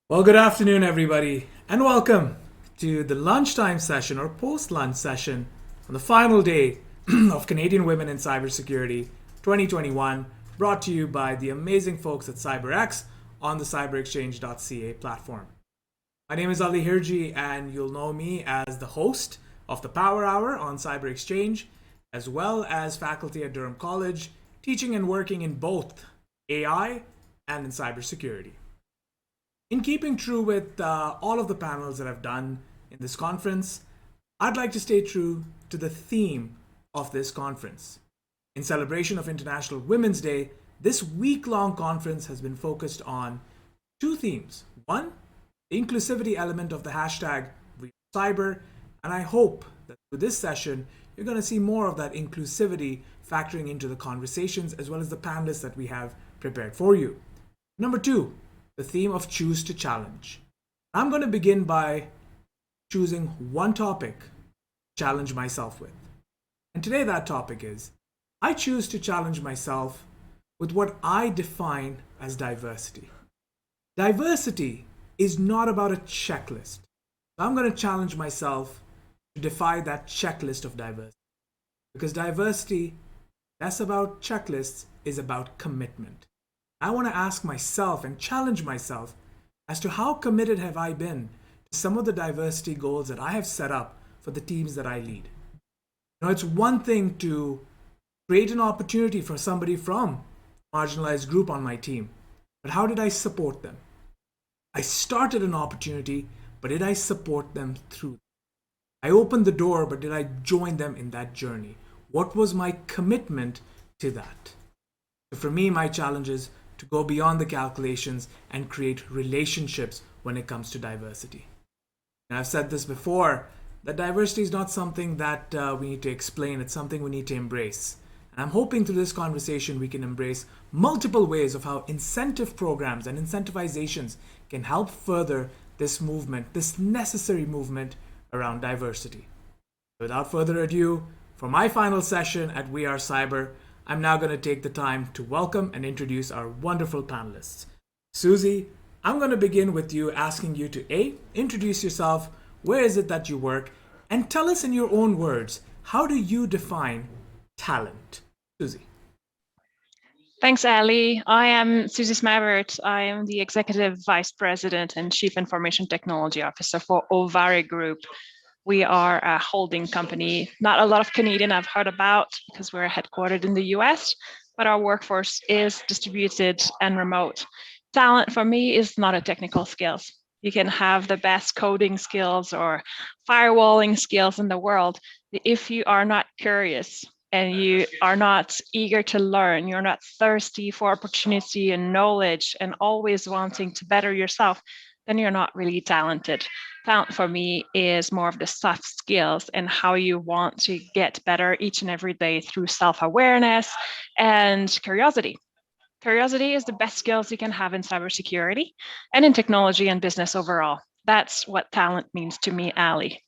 Well, good afternoon, everybody, and welcome to the lunchtime session or post-lunch session on the final day of Canadian Women in Cybersecurity 2021, brought to you by the amazing folks at CyberX on the cyberexchange.ca platform. My name is Ali Hirji, and you'll know me as the host of the Power Hour on Cyber Exchange, as well as faculty at Durham College, teaching and working in both AI and in cybersecurity. In keeping true with all of the panels that I've done in this conference, I'd like to stay true to the theme of this conference. In celebration of International Women's Day, this week-long conference has been focused on two themes. One, the inclusivity element of the hashtag #Cyber, and I hope that through this session, you're going to see more of that inclusivity factoring into the conversations as well as the panelists that we have prepared for you. Number two, the theme of choose to challenge. I'm going to begin by choosing one topic to challenge myself with. And today that topic is, I choose to challenge myself with what I define as diversity. Diversity is not about a checklist. I'm going to challenge myself to defy that checklist of diversity. Because diversity, less about checklists, is about commitment. I want to ask myself and challenge myself as to how committed have I been to some of the diversity goals that I have set up for the teams that I lead. It's one thing to create an opportunity for somebody from a marginalized group on my team, but how did I support them? I started an opportunity, but did I support them through? I opened the door, but did I join them in that journey? What was my commitment to that? So for me, my challenge is to go beyond the calculations and create relationships when it comes to diversity. And I've said this before, that diversity is not something that we need to explain, it's something we need to embrace. And I'm hoping through this conversation we can embrace multiple ways of how incentive programs and incentivizations can help further this movement, this necessary movement around diversity. Without further ado, for my final session at We Are Cyber, I'm now going to take the time to welcome and introduce our wonderful panelists. Suzie, I'm going to begin with you, asking you to introduce yourself, where is it that you work, and tell us in your own words, how do you define talent? Suzie. Thanks, Ali. I am Suzie Smibert. I am the Executive Vice President and Chief Information Technology Officer for Ovari Group. We are a holding company. Not a lot of Canadian I've heard about because we're headquartered in the US, but our workforce is distributed and remote. Talent for me is not a technical skills. You can have the best coding skills or firewalling skills in the world. If you are not curious and you are not eager to learn, you're not thirsty for opportunity and knowledge and always wanting to better yourself, then you're not really talented. Talent for me is more of the soft skills and how you want to get better each and every day through self-awareness and curiosity. Curiosity is the best skills you can have in cybersecurity and in technology and business overall. That's what talent means to me, Ali.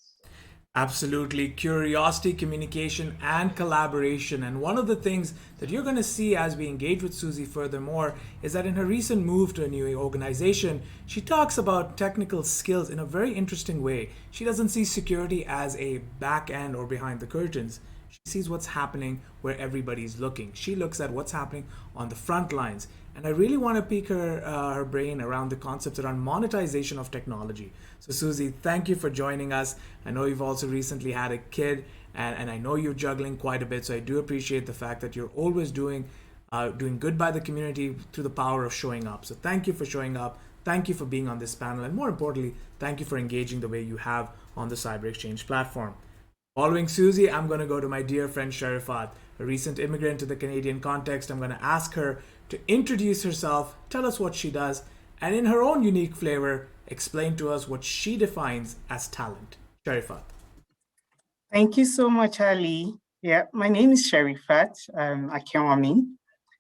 Absolutely. Curiosity, communication, and collaboration. And one of the things that you're going to see as we engage with Suzie furthermore is that in her recent move to a new organization, she talks about technical skills in a very interesting way. She doesn't see security as a back end or behind the curtains. She sees what's happening where everybody's looking. She looks at what's happening on the front lines. And I really want to pique her brain around the concepts around monetization of technology. So Suzie, thank you for joining us. I know you've also recently had a kid, and I know you're juggling quite a bit. So I do appreciate the fact that you're always doing good by the community through the power of showing up. So thank you for showing up. Thank you for being on this panel. And more importantly, thank you for engaging the way you have on the Cyber Exchange platform. Following Suzie, I'm going to go to my dear friend Sherifat, a recent immigrant to the Canadian context. I'm going to ask her to introduce herself, tell us what she does, and in her own unique flavor, explain to us what she defines as talent. Sherifat. Thank you so much, Ali. Yeah, my name is Sherifat Akinwonmi.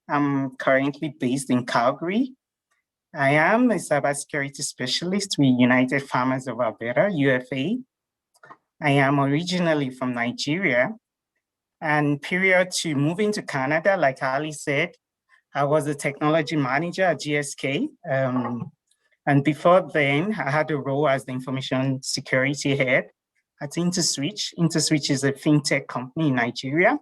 I'm currently based in Calgary. I am a cybersecurity specialist with United Farmers of Alberta, UFA. I am originally from Nigeria, and prior to moving to Canada, like Ali said, I was a technology manager at GSK. And before then, I had a role as the information security head at InterSwitch. InterSwitch is a fintech company in Nigeria.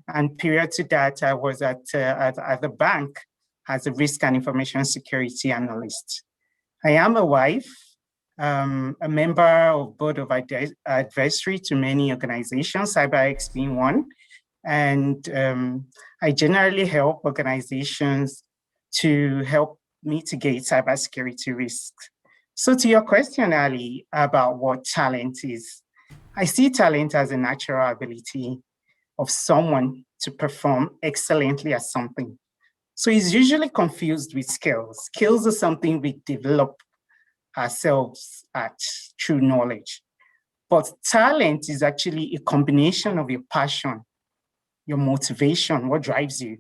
And prior to that, I was at the bank as a risk and information security analyst. I am a wife, a member of board of advisory to many organizations, CyberX being one. And I generally help organizations to help mitigate cybersecurity risks. So to your question, Ali, about what talent is, I see talent as a natural ability of someone to perform excellently at something. So it's usually confused with skills. Skills are something we develop ourselves at through knowledge. But talent is actually a combination of your passion, your motivation, what drives you,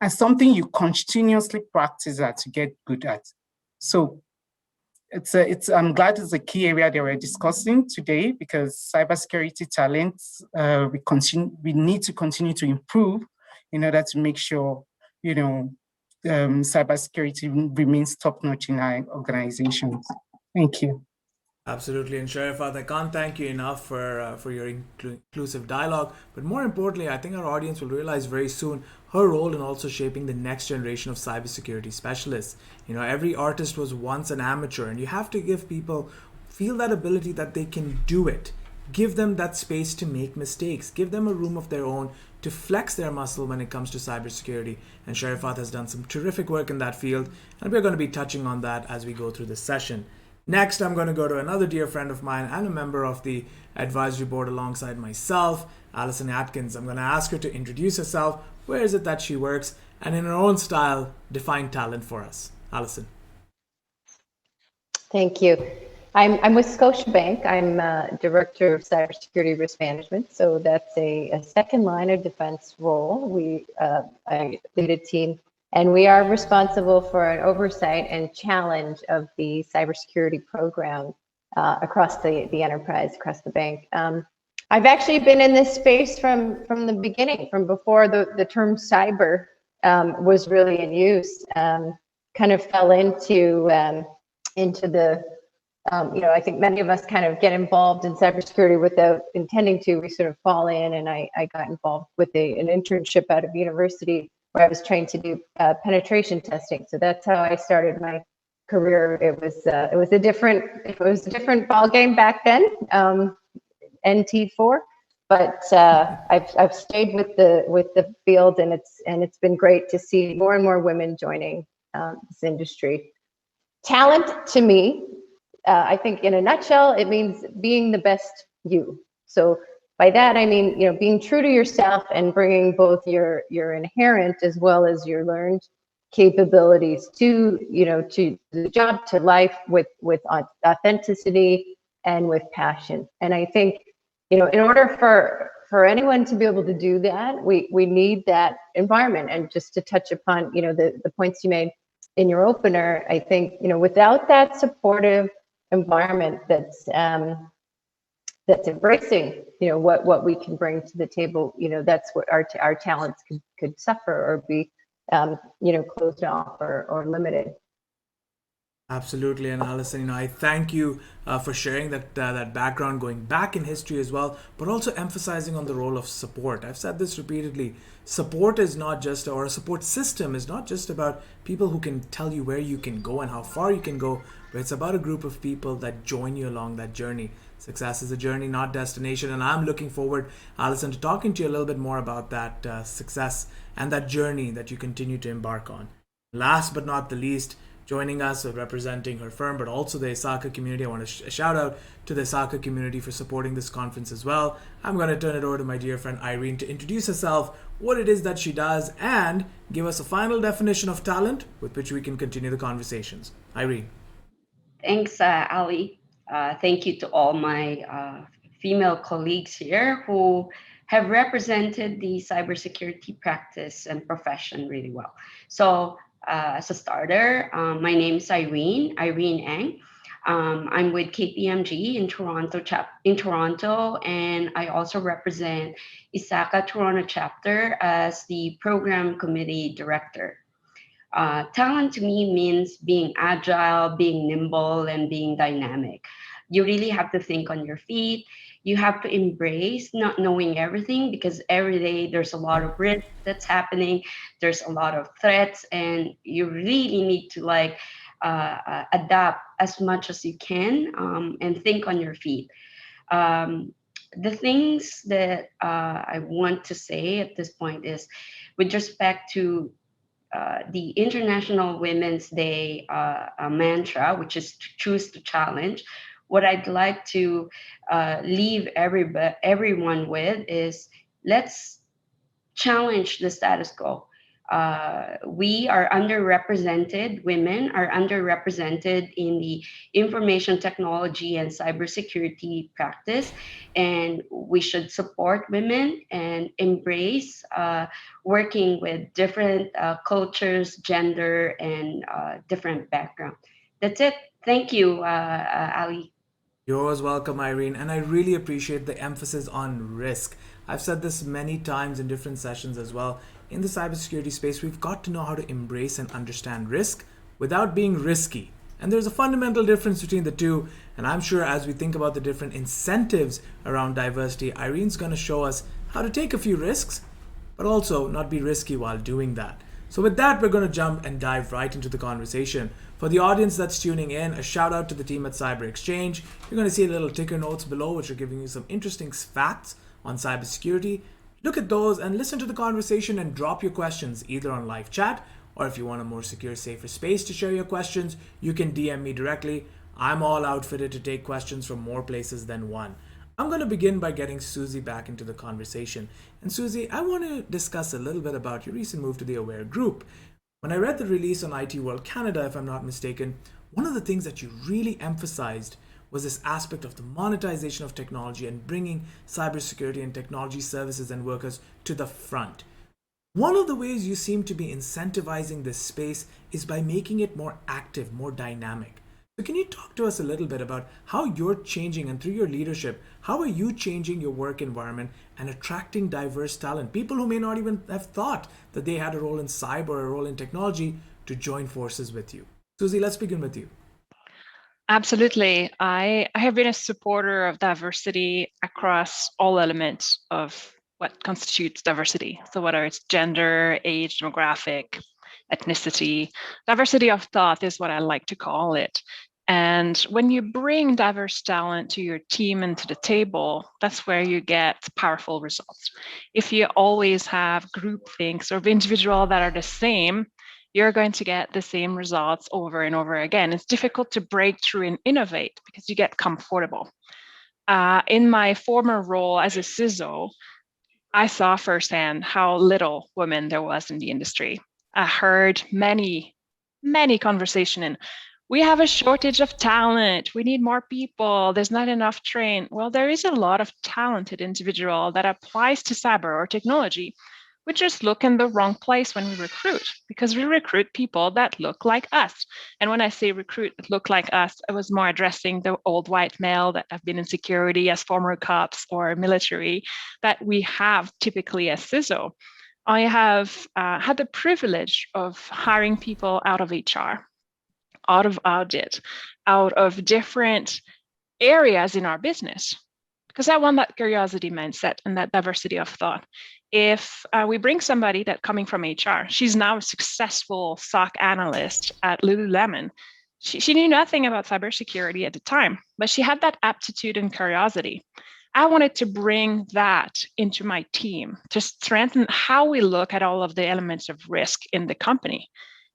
and something you continuously practice at to get good at. So I'm glad it's a key area that we're discussing today, because cybersecurity talents, we need to continue to improve in order to make sure, cybersecurity remains top-notch in our organizations. Thank you. Absolutely, and Sherifat, I can't thank you enough for your inclusive dialogue. But more importantly, I think our audience will realize very soon her role in also shaping the next generation of cybersecurity specialists. Every artist was once an amateur, and you have to give people feel that ability that they can do it. Give them that space to make mistakes. Give them a room of their own to flex their muscle when it comes to cybersecurity. And Sherifat has done some terrific work in that field, and we're going to be touching on that as we go through this session. Next, I'm going to go to another dear friend of mine and a member of the advisory board alongside myself, Allison Atkins. I'm going to ask her to introduce herself, where is it that she works, and in her own style, define talent for us. Allison. Thank you. I'm with Scotiabank. I'm Director of Cybersecurity Risk Management, so that's a second line of defense role. I lead a team, and we are responsible for an oversight and challenge of the cybersecurity program across the enterprise, across the bank. I've actually been in this space from the beginning, from before the term cyber was really in use. Kind of fell into the, I think many of us kind of get involved in cybersecurity without intending to. We sort of fall in, and I got involved with an internship out of university where I was trained to do penetration testing. So that's how I started my career. It was a different ball game back then, NT4. But I've stayed with the field, and it's been great to see more and more women joining this industry. Talent to me, I think in a nutshell, it means being the best you. So by that, I mean, being true to yourself and bringing both your inherent as well as your learned capabilities to the job, to life with authenticity and with passion. And I think, in order for anyone to be able to do that, we need that environment. And just to touch upon, the points you made in your opener, I think, without that supportive environment that's embracing, what we can bring to the table, that's what our talents could suffer or be, closed off or limited. Absolutely, and Allison, I thank you for sharing that background, going back in history as well, but also emphasizing on the role of support. I've said this repeatedly. Support is not just, or a support system is not just about people who can tell you where you can go and how far you can go, but it's about a group of people that join you along that journey. Success is a journey, not destination, and I'm looking forward, Allison, to talking to you a little bit more about that success and that journey that you continue to embark on. Last but not the least, joining us representing her firm, but also the ISACA community. I want to shout out to the ISACA community for supporting this conference as well. I'm going to turn it over to my dear friend Irene to introduce herself, what it is that she does, and give us a final definition of talent with which we can continue the conversations. Irene. Thanks, Ali. Thank you to all my female colleagues here who have represented the cybersecurity practice and profession really well. So as a starter, my name is Irene Ang. I'm with KPMG in Toronto, and I also represent ISACA Toronto chapter as the program committee director. Talent to me means being agile, being nimble, and being dynamic. You really have to think on your feet. You have to embrace not knowing everything, because every day there's a lot of risk that's happening. There's a lot of threats, and you really need to adapt as much as you can, and think on your feet. The things that I want to say at this point is, with respect to the International Women's Day mantra, which is to choose to challenge. What I'd like to leave everyone with is, let's challenge the status quo. We are underrepresented, women are underrepresented in the information technology and cybersecurity practice, and we should support women and embrace working with different cultures, gender, and different background. That's it. Thank you, Ali. You're always welcome, Irene, and I really appreciate the emphasis on risk. I've said this many times in different sessions as well. In the cybersecurity space, we've got to know how to embrace and understand risk without being risky. And there's a fundamental difference between the two, and I'm sure as we think about the different incentives around diversity, Irene's going to show us how to take a few risks, but also not be risky while doing that. So with that, we're going to jump and dive right into the conversation. For the audience that's tuning in, a shout out to the team at Cyber Exchange. You're going to see little ticker notes below, which are giving you some interesting facts on cybersecurity. Look at those and listen to the conversation and drop your questions either on live chat, or if you want a more secure, safer space to share your questions, you can DM me directly. I'm all outfitted to take questions from more places than one. I'm going to begin by getting Suzie back into the conversation. And Suzie, I want to discuss a little bit about your recent move to the Aware Group. When I read the release on IT World Canada, if I'm not mistaken, one of the things that you really emphasized was this aspect of the monetization of technology and bringing cybersecurity and technology services and workers to the front. One of the ways you seem to be incentivizing this space is by making it more active, more dynamic. So can you talk to us a little bit about how you're changing, and through your leadership, how are you changing your work environment and attracting diverse talent, people who may not even have thought that they had a role in cyber or a role in technology, to join forces with you? Suzie, let's begin with you. Absolutely. I have been a supporter of diversity across all elements of what constitutes diversity. So whether it's gender, age, demographic, ethnicity, diversity of thought is what I like to call it. And when you bring diverse talent to your team and to the table, that's where you get powerful results. If you always have groupthinks or individuals that are the same, you're going to get the same results over and over again. It's difficult to break through and innovate because you get comfortable. In my former role as a CISO, I saw firsthand how little women there was in the industry. I heard many conversations, and we have a shortage of talent. We need more people. There's not enough trained. Well, there is a lot of talented individual that applies to cyber or technology. We just look in the wrong place when we recruit, because we recruit people that look like us. And when I say recruit that look like us, I was more addressing the old white male that have been in security as former cops or military that we have typically as CISO. I have had the privilege of hiring people out of HR. out of audit, out of different areas in our business. Because I want that curiosity mindset and that diversity of thought. If we bring somebody that coming from HR, she's now a successful SOC analyst at Lululemon. She knew nothing about cybersecurity at the time, but she had that aptitude and curiosity. I wanted to bring that into my team to strengthen how we look at all of the elements of risk in the company.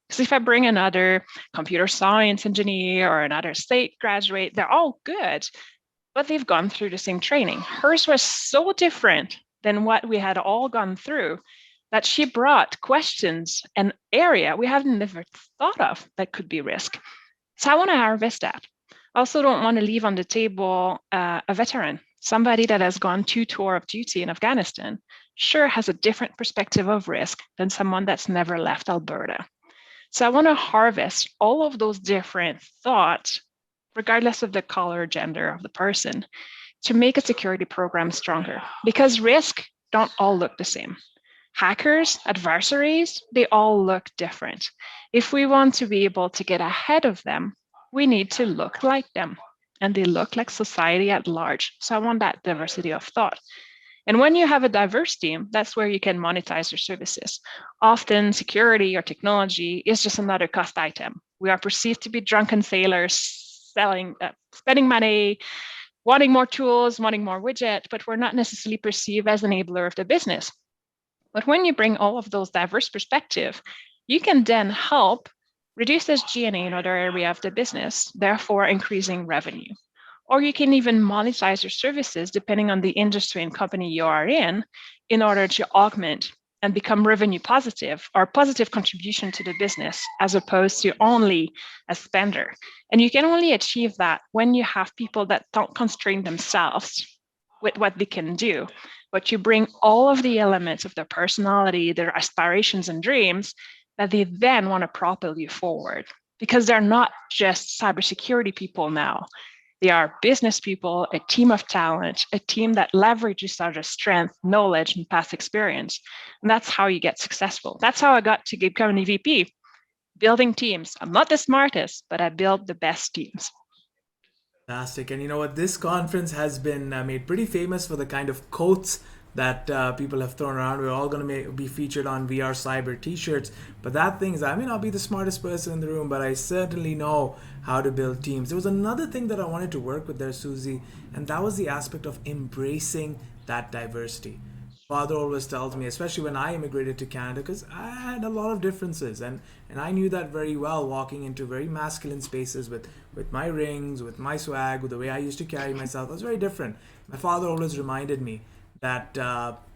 Because if I bring another computer science engineer or another state graduate, they're all good, but they've gone through the same training. Hers was so different than what we had all gone through that she brought questions and area we hadn't never thought of that could be risk. So I want to harvest that. I also don't want to leave on the table a veteran, somebody that has gone 2 tours of duty in Afghanistan, sure has a different perspective of risk than someone that's never left Alberta. So I want to harvest all of those different thoughts, regardless of the color, gender of the person, to make a security program stronger. Because risk don't all look the same. Hackers, adversaries, they all look different. If we want to be able to get ahead of them, we need to look like them. And they look like society at large. So I want that diversity of thought. And when you have a diverse team, that's where you can monetize your services. Often security or technology is just another cost item. We are perceived to be drunken sailors spending money, wanting more tools, wanting more widgets, but we're not necessarily perceived as an enabler of the business. But when you bring all of those diverse perspectives, you can then help reduce SG&A in other area of the business, therefore increasing revenue. Or you can even monetize your services depending on the industry and company you are in order to augment and become revenue positive or positive contribution to the business as opposed to only a spender. And you can only achieve that when you have people that don't constrain themselves with what they can do, but you bring all of the elements of their personality, their aspirations and dreams that they then want to propel you forward, because they're not just cybersecurity people now. They are business people, a team of talent, a team that leverages our strength, knowledge, and past experience. And that's how you get successful. That's how I got to become an EVP, building teams. I'm not the smartest, but I build the best teams. Fantastic. And you know what? This conference has been made pretty famous for the kind of quotes that people have thrown around. We're all going to be featured on VR Cyber t-shirts. But that thing is, I may not be the smartest person in the room, but I certainly know how to build teams. There was another thing that I wanted to work with there, Suzie, and that was the aspect of embracing that diversity. Father always tells me, especially when I immigrated to Canada, because I had a lot of differences, and I knew that very well, walking into very masculine spaces with my rings, with my swag, with the way I used to carry myself. It was very different. My father always reminded me that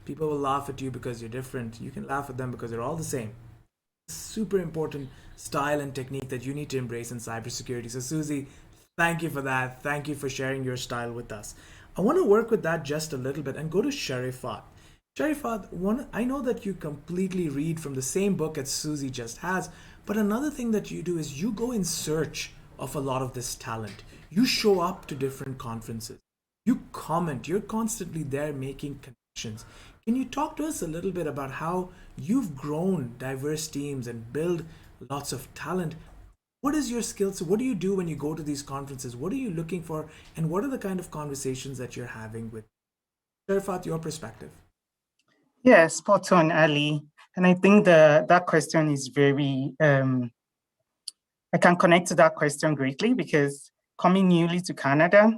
people will laugh at you because you're different. You can laugh at them because they're all the same. Super important style and technique that you need to embrace in cybersecurity. So Suzie, thank you for that. Thank you for sharing your style with us. I want to work with that just a little bit and go to Sherifat. Sherifat, I know that you completely read from the same book as Suzie just has, but another thing that you do is you go in search of a lot of this talent. You show up to different conferences. You comment. You're constantly there making connections. Can you talk to us a little bit about how you've grown diverse teams and build lots of talent? What is your skill set? What do you do when you go to these conferences? What are you looking for? And what are the kind of conversations that you're having with? Sherifat, your perspective. Yeah, spot on, Ali. And I think that question is very, I can connect to that question greatly because coming newly to Canada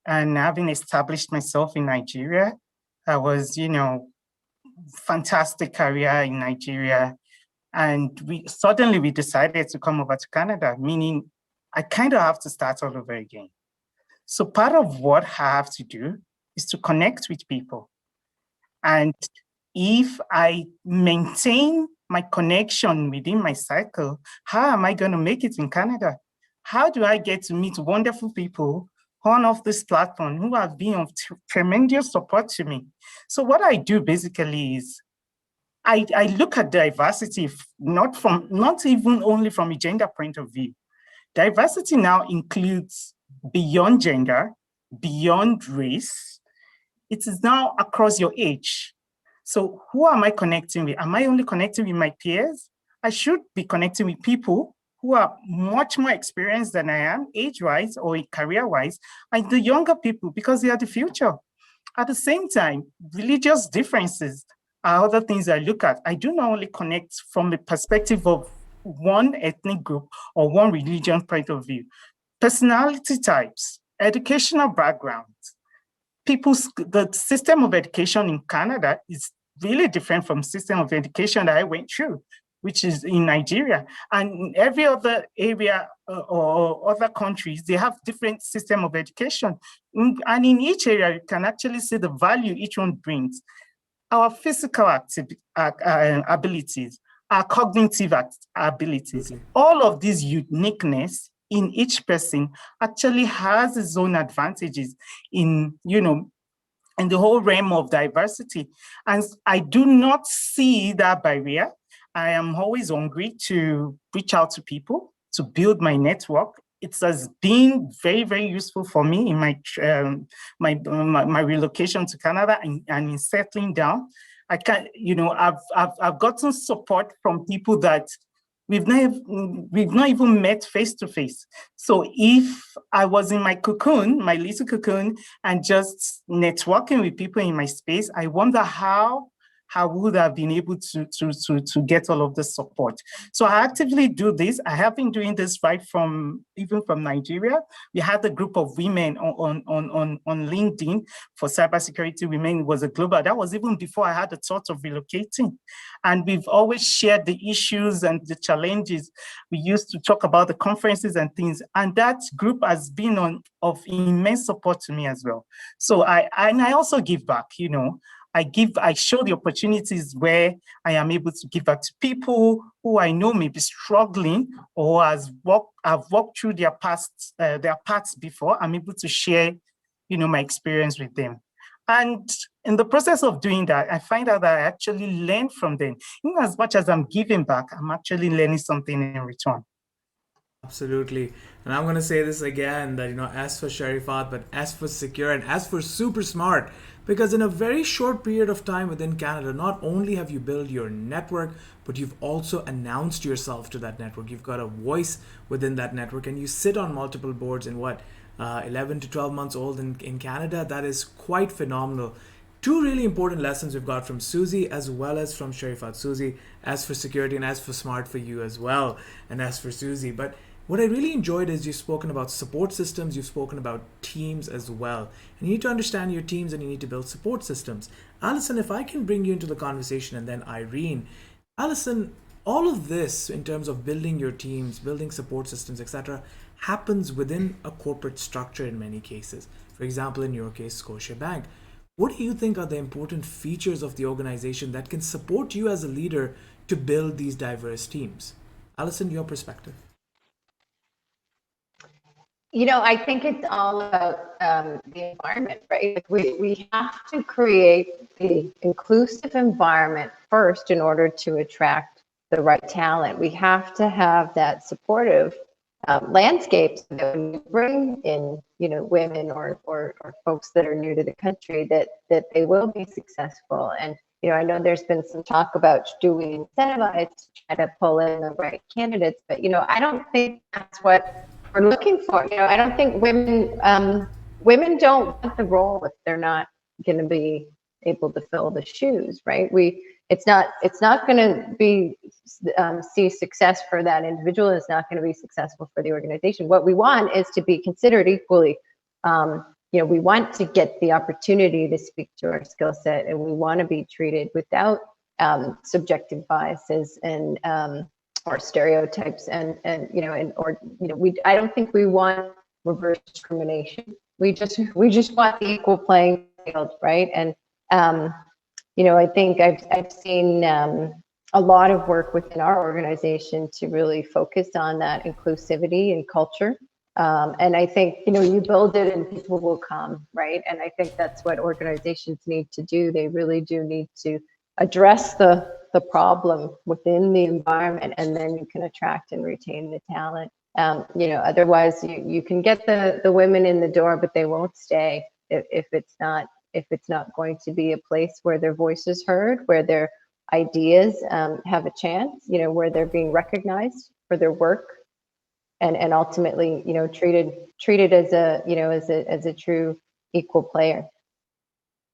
and having established myself in Nigeria, I was, fantastic career in Nigeria. And we decided to come over to Canada, meaning I kind of have to start all over again. So part of what I have to do is to connect with people. And if I maintain my connection within my cycle, how am I going to make it in Canada? How do I get to meet wonderful people on off this platform who have been of tremendous support to me? So what I do basically is I look at diversity, not even only from a gender point of view. Diversity now includes beyond gender, beyond race. It is now across your age. So who am I connecting with? Am I only connecting with my peers? I should be connecting with people who are much more experienced than I am, age-wise or career-wise, and the younger people, because they are the future. At the same time, religious differences are other things I look at. I do not only connect from the perspective of one ethnic group or one religion point of view. Personality types, educational backgrounds, the system of education in Canada is really different from system of education that I went through, which is in Nigeria. And in every other area or other countries, they have different system of education. And in each area, you can actually see the value each one brings. Our physical abilities, our cognitive abilities, all of these uniqueness in each person actually has its own advantages in, in the whole realm of diversity. And I do not see that barrier. I am always hungry to reach out to people, to build my network. It has been very, very useful for me in my relocation to Canada and in settling down. I can, I've gotten support from people that we've not even met face to face. So if I was in my cocoon, my little cocoon, and just networking with people in my space, I wonder how would I have been able to get all of the support. So I actively do this. I have been doing this right from Nigeria. We had a group of women on LinkedIn for cybersecurity women. It was a global. That was even before I had the thought of relocating. And we've always shared the issues and the challenges. We used to talk about the conferences and things. And that group has been of immense support to me as well. So I also give back, I show the opportunities where I am able to give back to people who I know may be struggling or have walked through their paths before. I'm able to share, my experience with them. And in the process of doing that, I find out that I actually learn from them. As much as I'm giving back, I'm actually learning something in return. Absolutely. And I'm going to say this again, that, as for Sherifat, but as for secure and as for super smart, because in a very short period of time within Canada, not only have you built your network, but you've also announced yourself to that network. You've got a voice within that network, and you sit on multiple boards in 11 to 12 months old in Canada. That is quite phenomenal. Two really important lessons we've got from Suzie as well as from Sherifat. Suzie, as for security, and as for smart for you as well, and as for Suzie. But what I really enjoyed is you've spoken about support systems, you've spoken about teams as well. And you need to understand your teams and you need to build support systems. Allison, if I can bring you into the conversation, and then Irene. Allison, all of this in terms of building your teams, building support systems, etc., happens within a corporate structure in many cases. For example, in your case, Scotiabank. What do you think are the important features of the organization that can support you as a leader to build these diverse teams? Allison, your perspective. I think it's all about the environment, right? Like we have to create the inclusive environment first in order to attract the right talent. We have to have that supportive landscape so that when we bring in, women or folks that are new to the country, that they will be successful. And I know there's been some talk about do we incentivize to try to pull in the right candidates, but I don't think that's what we're looking for. I don't think women don't want the role if they're not going to be able to fill the shoes, right? It's not going to be see success for that individual. It's not going to be successful for the organization. What we want is to be considered equally. We want to get the opportunity to speak to our skill set, and we want to be treated without subjective biases and or stereotypes and I don't think we want reverse discrimination. We just want the equal playing field, right? And I think I've seen a lot of work within our organization to really focus on that inclusivity and culture. And I think, you build it and people will come, right? And I think that's what organizations need to do. They really do need to address the problem within the environment, and then you can attract and retain the talent. Otherwise you can get the women in the door, but they won't stay if it's not going to be a place where their voice is heard, where their ideas have a chance, where they're being recognized for their work, and ultimately, treated as a true equal player.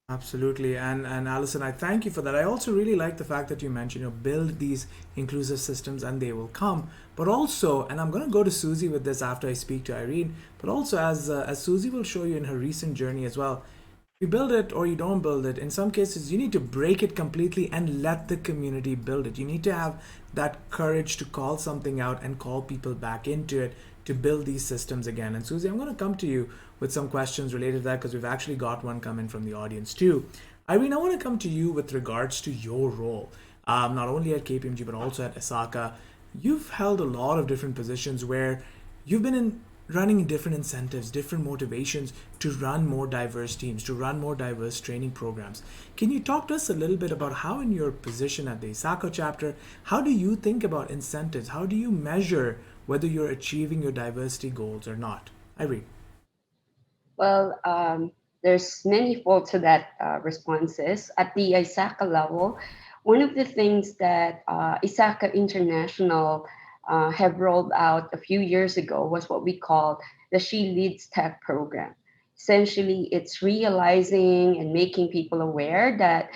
Absolutely. And Allison, I thank you for that. I also really like the fact that you mentioned, build these inclusive systems and they will come. But also, and I'm going to go to Suzie with this after I speak to Irene, but also as Suzie will show you in her recent journey as well, you build it or you don't build it. In some cases, you need to break it completely and let the community build it. You need to have that courage to call something out and call people back into it to build these systems again. And Suzie, I'm going to come to you with some questions related to that because we've actually got one coming from the audience too. Irene, I want to come to you with regards to your role, not only at KPMG but also at ISACA. You've held a lot of different positions where you've been running different incentives, different motivations to run more diverse teams, to run more diverse training programs. Can you talk to us a little bit about how in your position at the ISACA chapter, how do you think about incentives? How do you measure whether you're achieving your diversity goals or not? Irene. Well, there's many-fold to that responses. At the ISACA level, one of the things that ISACA International have rolled out a few years ago was what we call the She Leads Tech program. Essentially, it's realizing and making people aware that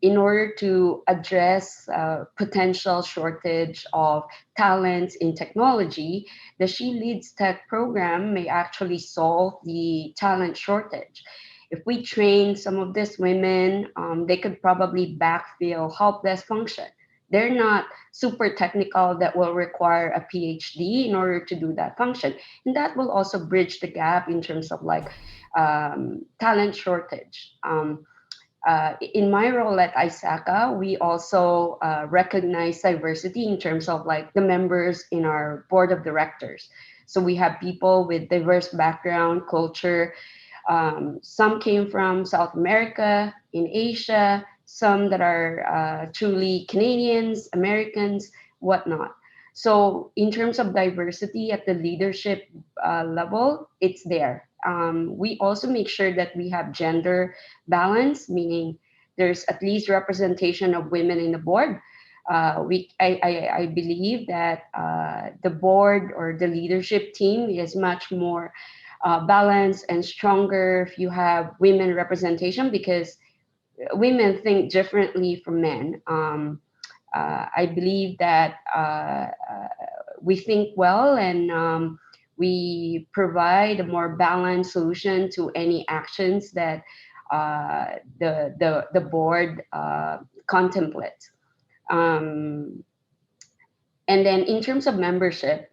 in order to address potential shortage of talents in technology, the She Leads Tech program may actually solve the talent shortage. If we train some of these women, they could probably backfill help desk function. They're not super technical that will require a PhD in order to do that function. And that will also bridge the gap in terms of talent shortage. In my role at ISACA, we also recognize diversity in terms of the members in our board of directors. So we have people with diverse background, culture. Some came from South America, in Asia, some that are truly Canadians, Americans, whatnot. So in terms of diversity at the leadership level, it's there. We also make sure that we have gender balance, meaning there's at least representation of women in the board. I believe that the board or the leadership team is much more balanced and stronger if you have women representation, because women think differently from men. I believe that we think well, and we provide a more balanced solution to any actions that the board contemplates. And then in terms of membership,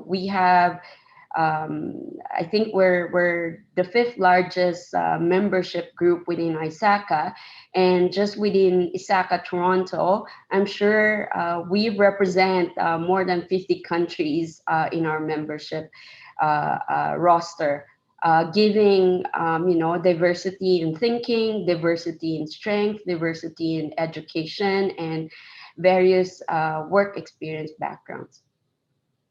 we have I think we're the fifth largest membership group within ISACA, and just within ISACA Toronto, I'm sure we represent more than 50 countries in our membership roster, giving diversity in thinking, diversity in strength, diversity in education, and various work experience backgrounds.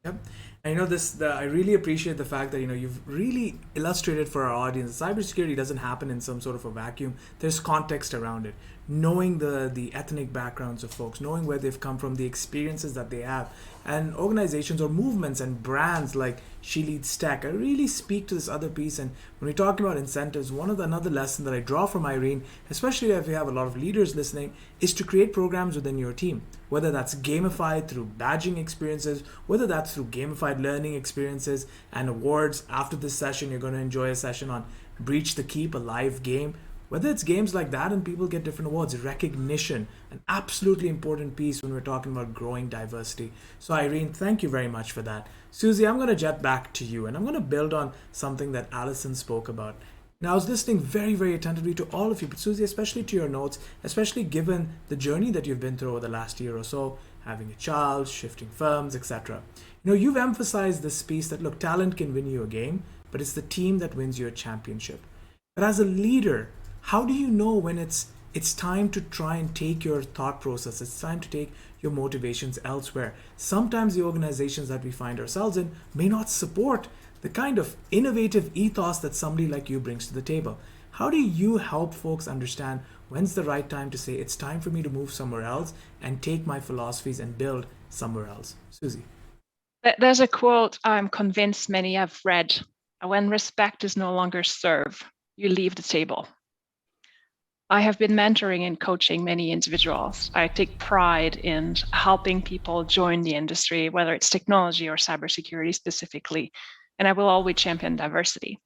Yep. I know this. I really appreciate the fact that you've really illustrated for our audience. Cybersecurity doesn't happen in some sort of a vacuum. There's context around it. Knowing the ethnic backgrounds of folks, knowing where they've come from, the experiences that they have, and organizations or movements and brands like She Leads Tech. I really speak to this other piece. And when we're talking about incentives, another lesson that I draw from Irene, especially if you have a lot of leaders listening, is to create programs within your team. Whether that's gamified through badging experiences, whether that's through gamified learning experiences and awards. After this session, you're going to enjoy a session on Breach the Keep, a live game. Whether it's games like that and people get different awards, recognition, an absolutely important piece when we're talking about growing diversity. So Irene, thank you very much for that. Suzie, I'm going to jet back to you, and I'm going to build on something that Allison spoke about. Now, I was listening very, very attentively to all of you, but Suzie, especially to your notes, especially given the journey that you've been through over the last year or so, having a child, shifting firms, etc. You've emphasized this piece that, look, talent can win you a game, but it's the team that wins you a championship. But as a leader, how do you know when it's time to try and take your thought process, it's time to take your motivations elsewhere? Sometimes the organizations that we find ourselves in may not support the kind of innovative ethos that somebody like you brings to the table. How do you help folks understand when's the right time to say it's time for me to move somewhere else and take my philosophies and build somewhere else? Suzie. There's a quote I'm convinced many have read: when respect is no longer served, you leave the table. I have been mentoring and coaching many individuals. I take pride in helping people join the industry, whether it's technology or cybersecurity specifically, and I will always champion diversity.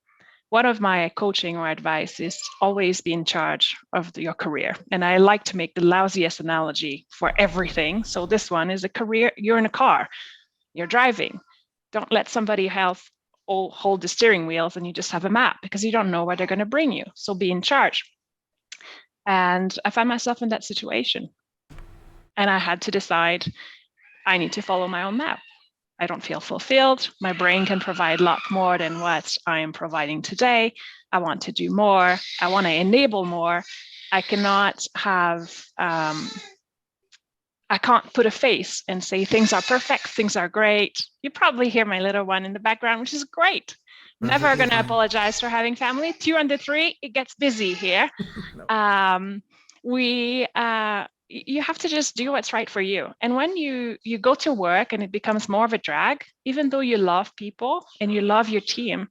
One of my coaching or advice is always be in charge of your career. And I like to make the lousiest analogy for everything. So this one is a career. You're in a car, you're driving. Don't let somebody else hold the steering wheels and you just have a map, because you don't know where they're going to bring you. So be in charge. And I found myself in that situation. And I had to decide, I need to follow my own map. I don't feel fulfilled. My brain can provide a lot more than what I am providing today. I want to do more. I want to enable more. I cannot have, I can't put a face and say things are perfect, things are great. You probably hear my little one in the background, which is great. Never going to apologize for having family. 2 under 3, it gets busy here. No. You have to just do what's right for you. And when you go to work and it becomes more of a drag, even though you love people and you love your team,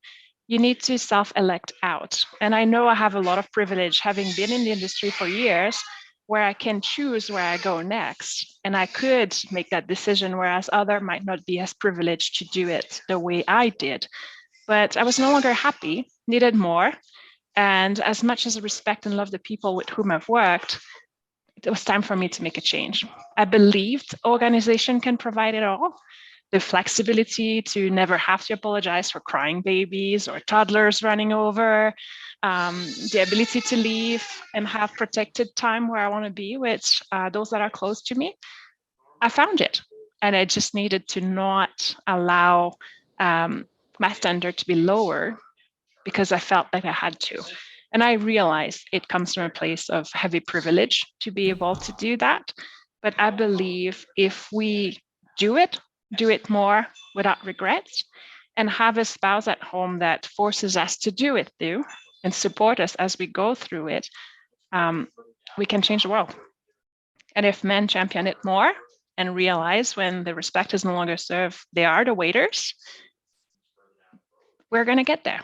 you need to self-elect out. And I know I have a lot of privilege having been in the industry for years, where I can choose where I go next. And I could make that decision, whereas others might not be as privileged to do it the way I did. But I was no longer happy, needed more. And as much as I respect and love the people with whom I've worked, it was time for me to make a change. I believed organization can provide it all. The flexibility to never have to apologize for crying babies or toddlers running over, the ability to leave and have protected time where I want to be with those that are close to me. I found it. And I just needed to not allow my standard to be lower, because I felt like I had to. And I realized it comes from a place of heavy privilege to be able to do that. But I believe if we do it more without regrets, and have a spouse at home that forces us to do it too, and support us as we go through it, we can change the world. And if men champion it more and realize when the respect is no longer served, they are the waiters, we're going to get there.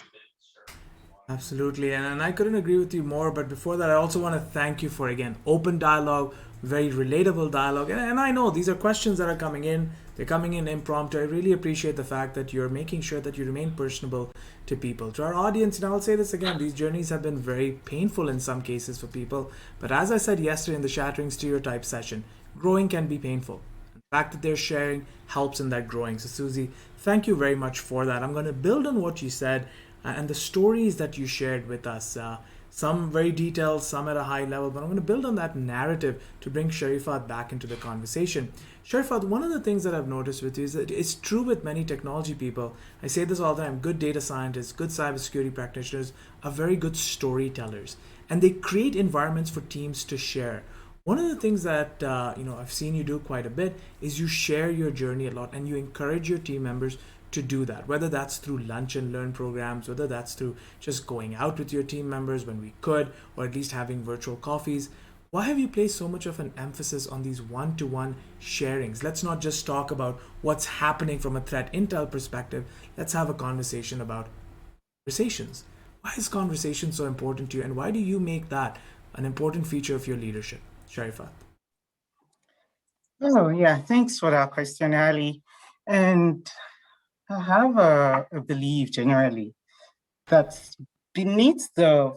Absolutely, and I couldn't agree with you more. But before that, I also want to thank you for, again, open dialogue, very relatable dialogue. And I know these are questions that are coming in. They're coming in impromptu. I really appreciate the fact that you're making sure that you remain personable to people. To our audience, I'll say this again, these journeys have been very painful in some cases for people. But as I said yesterday in the Shattering Stereotype session, growing can be painful. The fact that they're sharing helps in that growing. So Suzie, thank you very much for that. I'm going to build on what you said and the stories that you shared with us. Some very detailed, some at a high level, but I'm going to build on that narrative to bring Sherifat back into the conversation. Sherifat, one of the things that I've noticed with you is that it's true with many technology people. I say this all the time, good data scientists, good cybersecurity practitioners are very good storytellers, and they create environments for teams to share. One of the things that I've seen you do quite a bit is you share your journey a lot, and you encourage your team members to do that, whether that's through lunch and learn programs, whether that's through just going out with your team members when we could, or at least having virtual coffees. Why have you placed so much of an emphasis on these one-to-one sharings? Let's not just talk about what's happening from a threat intel perspective. Let's have a conversation about conversations. Why is conversation so important to you, and why do you make that an important feature of your leadership? Sherifat. Oh, yeah, thanks for that question, Ali. And I have a belief generally that beneath the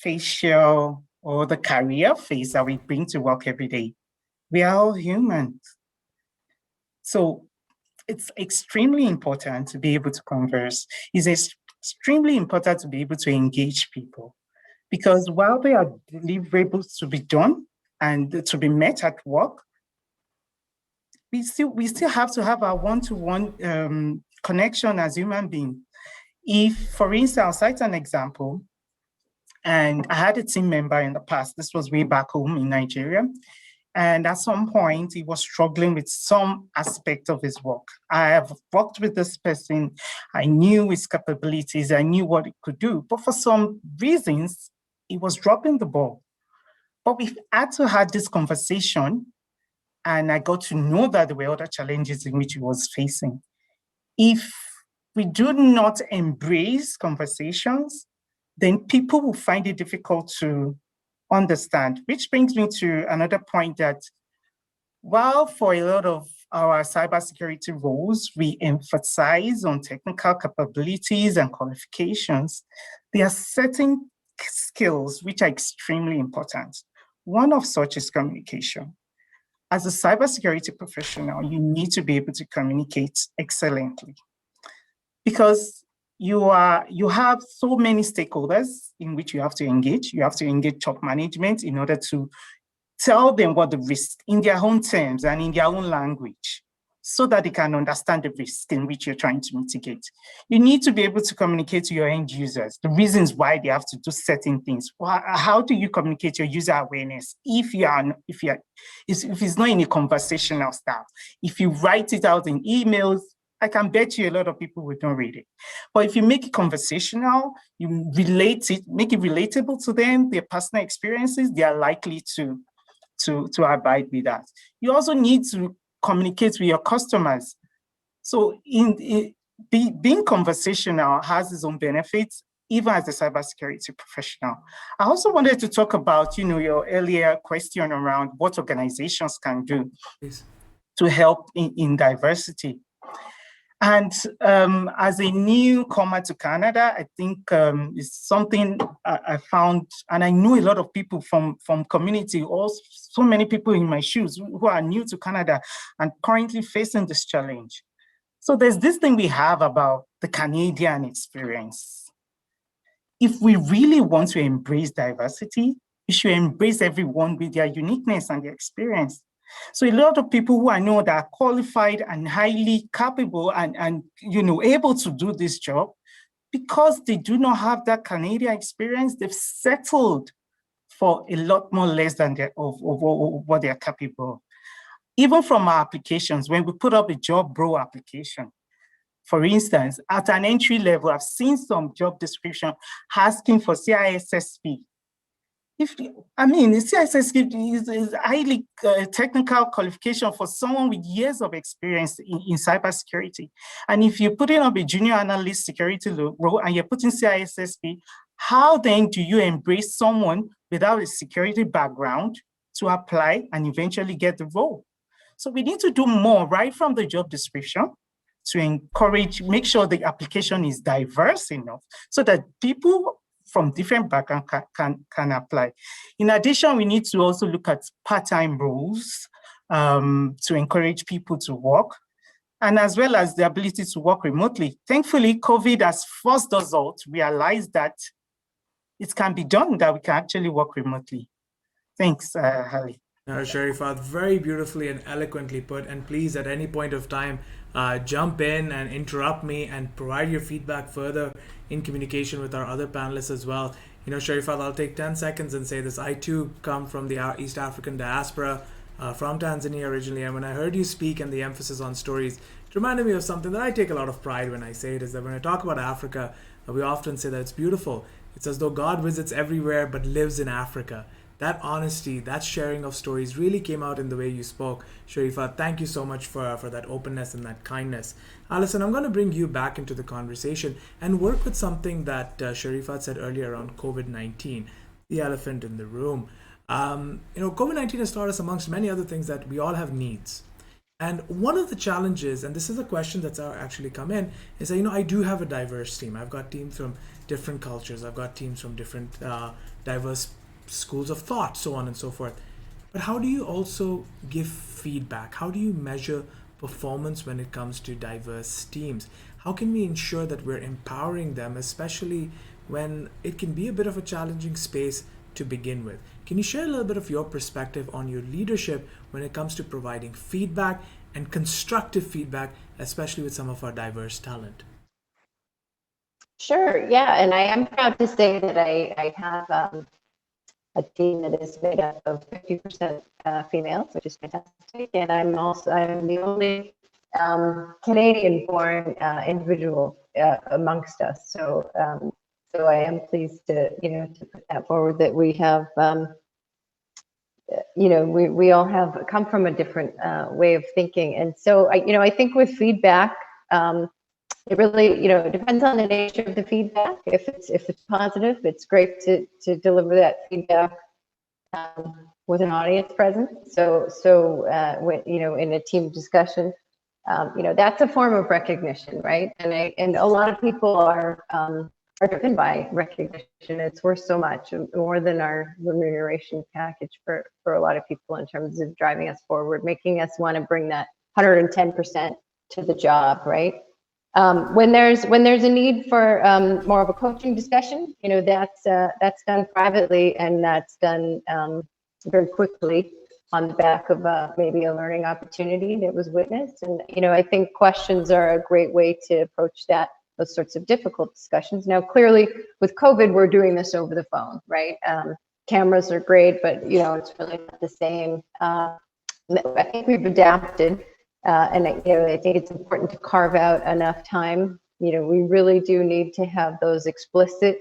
facial or the career face that we bring to work every day, we are all humans. So it's extremely important to be able to converse. It's extremely important to be able to engage people, because while there are deliverables to be done and to be met at work, we still have to have our one-to-one connection as human beings. If, for instance, I'll cite an example, and I had a team member in the past, this was way back home in Nigeria, and at some point he was struggling with some aspect of his work. I have worked with this person, I knew his capabilities, I knew what he could do, but for some reasons, he was dropping the ball. But we had to have this conversation, and I got to know that there were other challenges in which he was facing. If we do not embrace conversations, then people will find it difficult to understand, which brings me to another point that while for a lot of our cybersecurity roles, we emphasize on technical capabilities and qualifications, there are certain skills which are extremely important. One of such is communication. As a cybersecurity professional, you need to be able to communicate excellently because you have so many stakeholders in which you have to engage. You have to engage top management in order to tell them what the risk in their own terms and in their own language so that they can understand the risk in which you're trying to mitigate. You need to be able to communicate to your end users, the reasons why they have to do certain things. How do you communicate your user awareness if it's not in a conversational style? If you write it out in emails, I can bet you a lot of people will not read it. But if you make it conversational, you relate it, make it relatable to them, their personal experiences, they are likely to abide with that. You also need to communicate with your customers. So being conversational has its own benefits, even as a cybersecurity professional. I also wanted to talk about, your earlier question around what organizations can do to help in diversity. And as a newcomer to Canada, I think it's something I found, and I know a lot of people from community, also so many people in my shoes who are new to Canada and currently facing this challenge. So there's this thing we have about the Canadian experience. If we really want to embrace diversity, we should embrace everyone with their uniqueness and their experience. So a lot of people who I know that are qualified and highly capable and able to do this job, because they do not have that Canadian experience, they've settled for a lot more less than of what they're capable of. Even from our applications, when we put up a job bro application, for instance, at an entry level, I've seen some job description asking for CISSP. The CISSP is a highly technical qualification for someone with years of experience in cybersecurity. And if you're putting up a junior analyst security role and you're putting CISSP, how then do you embrace someone without a security background to apply and eventually get the role? So we need to do more right from the job description to make sure the application is diverse enough so that people from different backgrounds can apply. In addition, we need to also look at part-time roles to encourage people to work, and as well as the ability to work remotely. Thankfully, COVID has forced us all to realize that it can be done, that we can actually work remotely. Thanks, Hallie. Sherifat, very beautifully and eloquently put, and please at any point of time jump in and interrupt me and provide your feedback further in communication with our other panelists as well. Sherifat, I'll take 10 seconds and say this. I too come from the East African diaspora, from Tanzania originally, and when I heard you speak and the emphasis on stories, it reminded me of something that I take a lot of pride when I say it, is that when I talk about Africa, we often say that it's beautiful. It's as though God visits everywhere but lives in Africa. That honesty, that sharing of stories really came out in the way you spoke. Sherifat, thank you so much for that openness and that kindness. Allison, I'm going to bring you back into the conversation and work with something that Sherifat said earlier around COVID-19, the elephant in the room. COVID-19 has taught us, amongst many other things, that we all have needs. And one of the challenges, and this is a question that's actually come in, is that, I do have a diverse team. I've got teams from different cultures. I've got teams from different diverse schools of thought, so on and so forth. But how do you also give feedback? How do you measure performance when it comes to diverse teams? How can we ensure that we're empowering them, especially when it can be a bit of a challenging space to begin with? Can you share a little bit of your perspective on your leadership when it comes to providing feedback and constructive feedback, especially with some of our diverse talent? Sure, yeah, and I am proud to say that I have a team that is made up of 50% females, which is fantastic. And I'm the only Canadian-born individual amongst us. So I am pleased to put that forward, that we have we all have come from a different way of thinking. And so I think with feedback, it really, it depends on the nature of the feedback. If it's positive, it's great to deliver that feedback with an audience present. So when, in a team discussion, that's a form of recognition, right? And a lot of people are driven by recognition. It's worth so much, more than our remuneration package for a lot of people, in terms of driving us forward, making us want to bring that 110% to the job, right? When there's a need for more of a coaching discussion, that's done privately, and that's done very quickly on the back of maybe a learning opportunity that was witnessed. And I think questions are a great way to approach those sorts of difficult discussions. Now, clearly, with COVID, we're doing this over the phone, right? Cameras are great, but it's really not the same. I think we've adapted. And I think it's important to carve out enough time. We really do need to have those explicit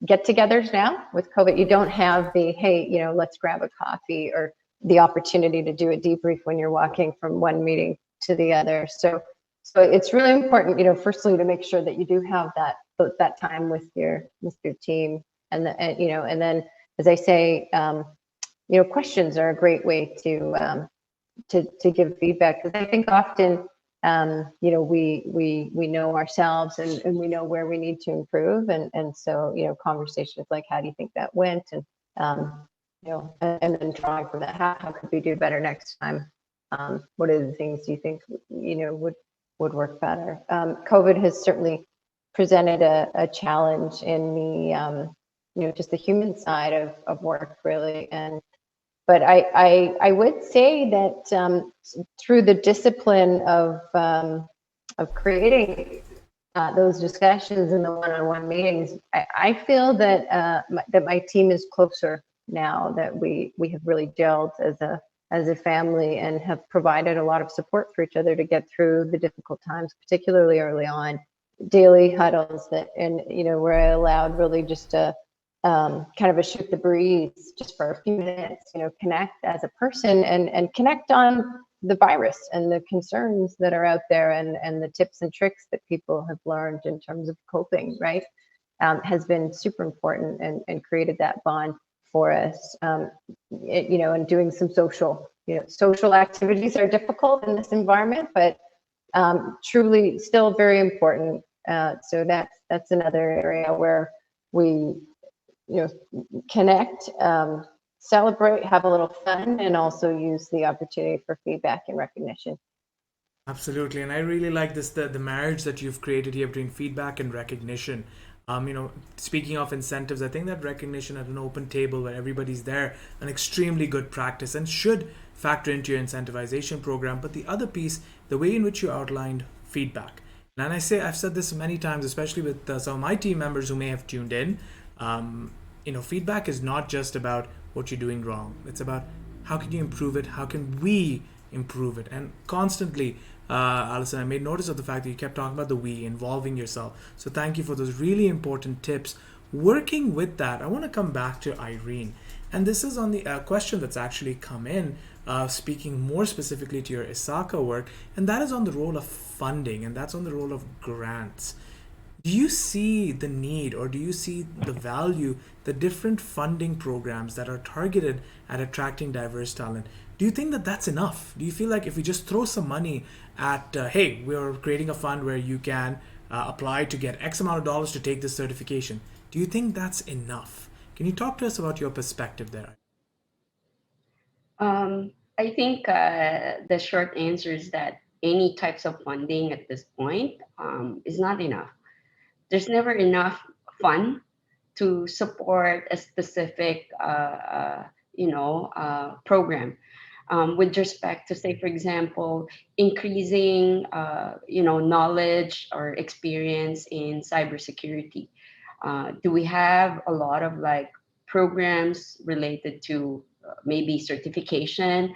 get-togethers now. With COVID, you don't have the, hey, let's grab a coffee, or the opportunity to do a debrief when you're walking from one meeting to the other. So it's really important, firstly, to make sure that you do have that time with your team, and then, as I say, questions are a great way to give feedback, because I think often we know ourselves, and we know where we need to improve, and so conversations like, how do you think that went, and and then drawing from that, how could we do better next time? What are the things you think would work better? COVID has certainly presented a challenge in the just the human side of work, really. But I would say that through the discipline of creating those discussions in the one-on-one meetings, I feel that that my team is closer now, that we have really gelled as a family, and have provided a lot of support for each other to get through the difficult times, particularly early on. Daily huddles where I allowed really just a kind of a shoot the breeze, just for a few minutes, connect as a person, and connect on the virus and the concerns that are out there, and the tips and tricks that people have learned in terms of coping, right? Has been super important, and created that bond for us. And doing some social activities are difficult in this environment, but truly still very important. So that's another area where we connect, celebrate, have a little fun, and also use the opportunity for feedback and recognition. Absolutely, and I really like this, the marriage that you've created here between feedback and recognition. Speaking of incentives, I think that recognition at an open table where everybody's there, an extremely good practice, and should factor into your incentivization program. But the other piece, the way in which you outlined feedback, and I've said this many times, especially with some of my team members who may have tuned in. Feedback is not just about what you're doing wrong. It's about how can you improve it? How can we improve it? And constantly, Allison, I made notice of the fact that you kept talking about the we, involving yourself. So thank you for those really important tips. Working with that, I want to come back to Irene. And this is on the question that's actually come in, speaking more specifically to your ISACA work, and that is on the role of funding, and that's on the role of grants. Do you see the need, or do you see the value, the different funding programs that are targeted at attracting diverse talent? Do you think that that's enough? Do you feel like if we just throw some money at, hey, we're creating a fund where you can apply to get X amount of dollars to take this certification, do you think that's enough? Can you talk to us about your perspective there? I think the short answer is that any types of funding at this point is not enough. There's never enough fund to support a specific, program. With respect to, say, for example, increasing, knowledge or experience in cybersecurity. Do we have a lot of programs related to maybe certification,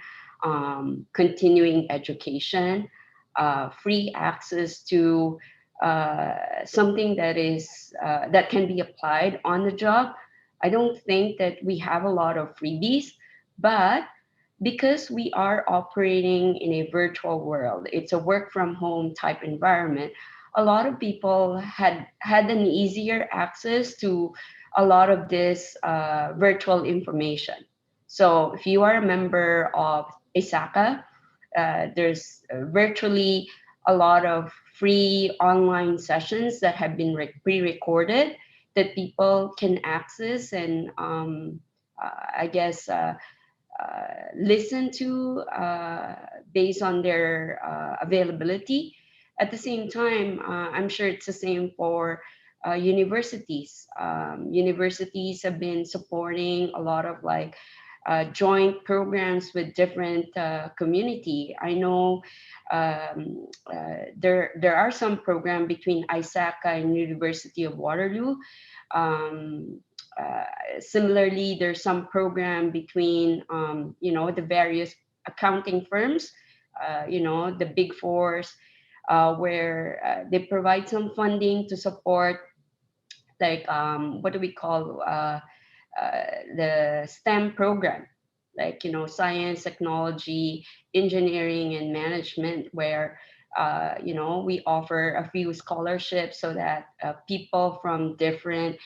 continuing education, free access to something that can be applied on the job? I don't think that we have a lot of freebies, but because we are operating in a virtual world, it's a work from home type environment. a lot of people had an easier access to a lot of this virtual information. So if you are a member of ISACA, there's virtually a lot of free online sessions that have been pre-recorded that people can access and I guess listen to based on their availability. At the same time, I'm sure it's the same for universities. Universities have been supporting a lot of like joint programs with different community. I know there are some program between ISACA and University of Waterloo. Similarly, there's some program between the various accounting firms, the big fours, where they provide some funding to support like what do we call the STEM program, like science, technology, engineering, and management, where we offer a few scholarships so that people from different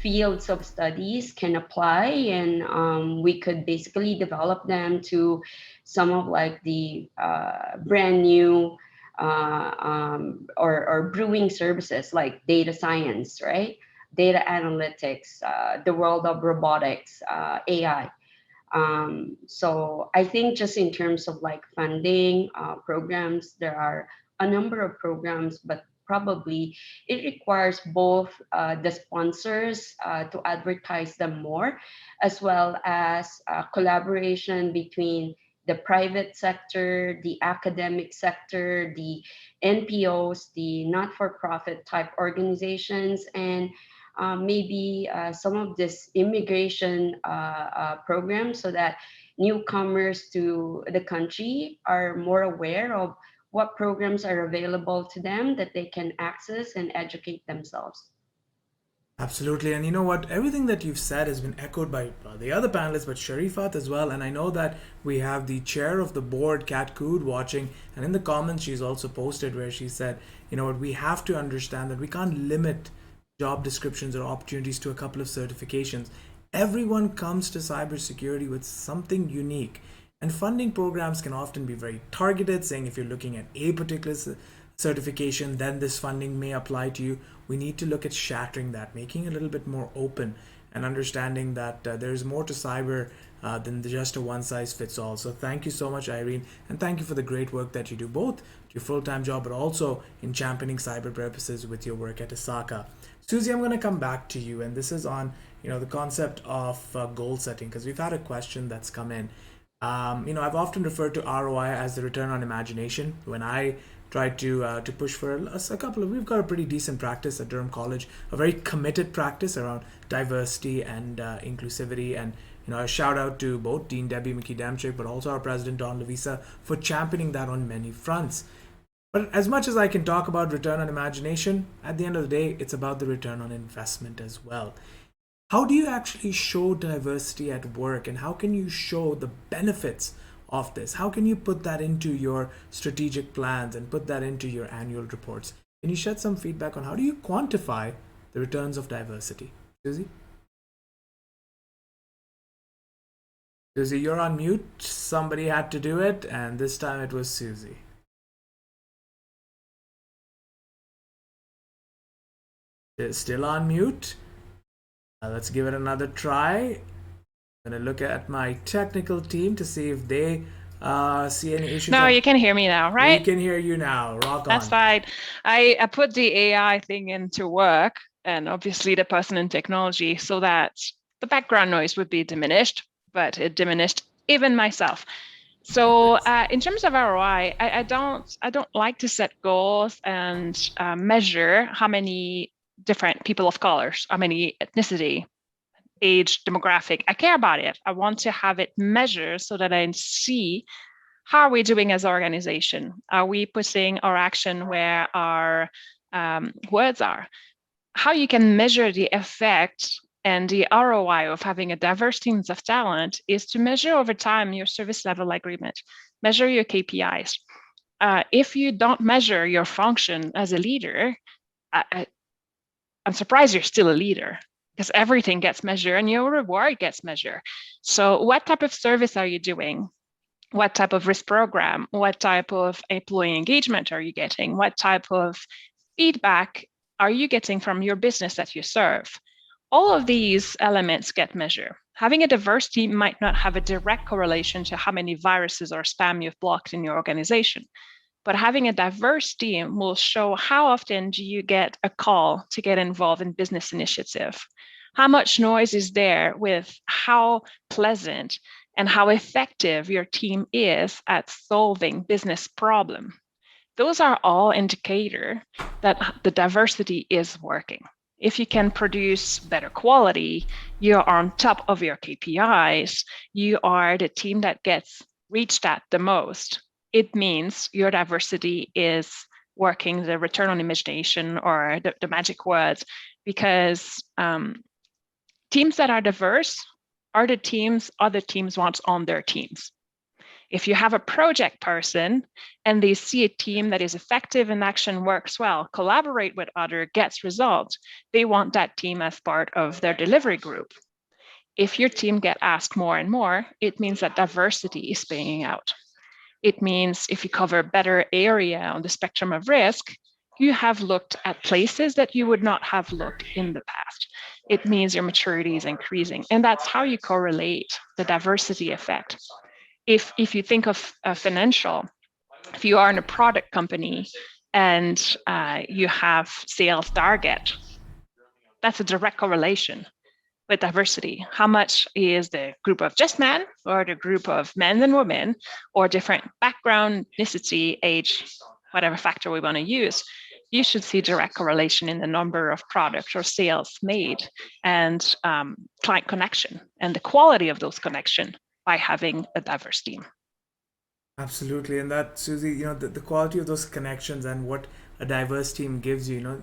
fields of studies can apply, and we could basically develop them to some of like the brand new or brewing services like data science, right? Data analytics, the world of robotics, AI. So I think just in terms of like funding programs, there are a number of programs, but probably it requires both the sponsors to advertise them more, as well as collaboration between the private sector, the academic sector, the NPOs, the not-for-profit type organizations, and maybe some of this immigration programs, so that newcomers to the country are more aware of what programs are available to them that they can access and educate themselves. Absolutely. And you know what? Everything that you've said has been echoed by the other panelists, but Sherifat as well. And I know that we have the chair of the board, Kat Kood, watching. And in the comments, she's also posted where she said, you know what, we have to understand that we can't limit job descriptions or opportunities to a couple of certifications. Everyone comes to cybersecurity with something unique. And funding programs can often be very targeted, saying if you're looking at a particular certification, then this funding may apply to you. We need to look at shattering that, making it a little bit more open, and understanding that there's more to cyber than just a one-size-fits-all. So thank you so much, Irene, and thank you for the great work that you do, both your full-time job, but also in championing cyber purposes with your work at ISACA. Suzie, I'm going to come back to you, and this is on the concept of goal setting, because we've had a question that's come in. I've often referred to ROI as the return on imagination. When I try to push for a couple of, we've got a pretty decent practice at Durham College, a very committed practice around diversity and inclusivity. And a shout out to both Dean Debbie McKee-Demchik, but also our president Don Lavisa for championing that on many fronts. But as much as I can talk about return on imagination, at the end of the day, it's about the return on investment as well. How do you actually show diversity at work, and how can you show the benefits of this? How can you put that into your strategic plans and put that into your annual reports? Can you shed some feedback on how do you quantify the returns of diversity? Suzie? Suzie, you're on mute. Somebody had to do it, and this time it was Suzie. Still on mute. Let's give it another try. I'm going to look at my technical team to see if they see any issues. No, you can hear me now, right? We can hear you now. Rock on. That's fine. I put the AI thing into work, and obviously the person in technology, so that the background noise would be diminished, but it diminished even myself. So in terms of ROI, I don't like to set goals and measure how many different people of colors, how many ethnicity, age, demographic. I care about it. I want to have it measured so that I see how are we doing as an organization. Are we putting our action where our words are? How you can measure the effect and the ROI of having a diverse teams of talent is to measure over time your service level agreement, measure your KPIs. if you don't measure your function as a leader, I'm surprised you're still a leader, because everything gets measured and your reward gets measured. So what type of service are you doing? What type of risk program? What type of employee engagement are you getting? What type of feedback are you getting from your business that you serve? All of these elements get measured. Having a diverse team might not have a direct correlation to how many viruses or spam you've blocked in your organization, but having a diverse team will show how often do you get a call to get involved in business initiative? How much noise is there with how pleasant and how effective your team is at solving business problem? Those are all indicators that the diversity is working. If you can produce better quality, you are on top of your KPIs, you are the team that gets reached at the most, it means your diversity is working, the return on imagination or the magic words, because teams that are diverse are the teams other teams want on their teams. If you have a project person and they see a team that is effective in action, works well, collaborate with others, gets results, they want that team as part of their delivery group. If your team get asked more and more, it means that diversity is paying out. It means if you cover a better area on the spectrum of risk, you have looked at places that you would not have looked in the past. It means your maturity is increasing. And that's how you correlate the diversity effect. If you think of financial, if you are in a product company and you have sales target, that's a direct correlation with diversity. How much is the group of just men or the group of men and women or different background, ethnicity, age, whatever factor we want to use? You should see direct correlation in the number of products or sales made and client connection and the quality of those connections by having a diverse team. Absolutely. And that, Suzie, the quality of those connections and what a diverse team gives you,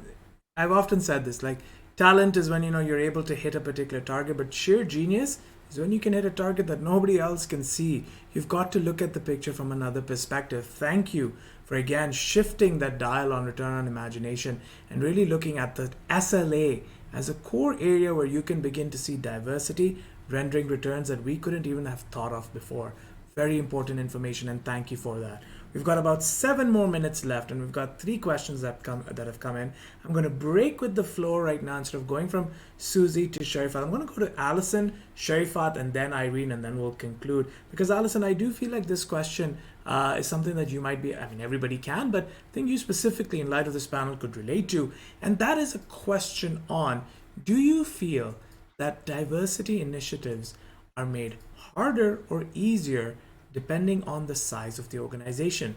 I've often said this, like talent is when, you're able to hit a particular target, but sheer genius is when you can hit a target that nobody else can see. You've got to look at the picture from another perspective. Thank you for, again, shifting that dial on return on imagination and really looking at the SLA as a core area where you can begin to see diversity rendering returns that we couldn't even have thought of before. Very important information, and thank you for that. We've got about 7 more minutes left, and we've got 3 questions that have come in. I'm going to break with the floor right now. Instead of going from Suzie to Sherifat, I'm going to go to Allison, Sherifat, and then Irene, and then we'll conclude. Because Allison, I do feel like this question is something that you might be, everybody can, but I think you specifically, in light of this panel, could relate to. And that is a question on, do you feel that diversity initiatives are made harder or easier depending on the size of the organization?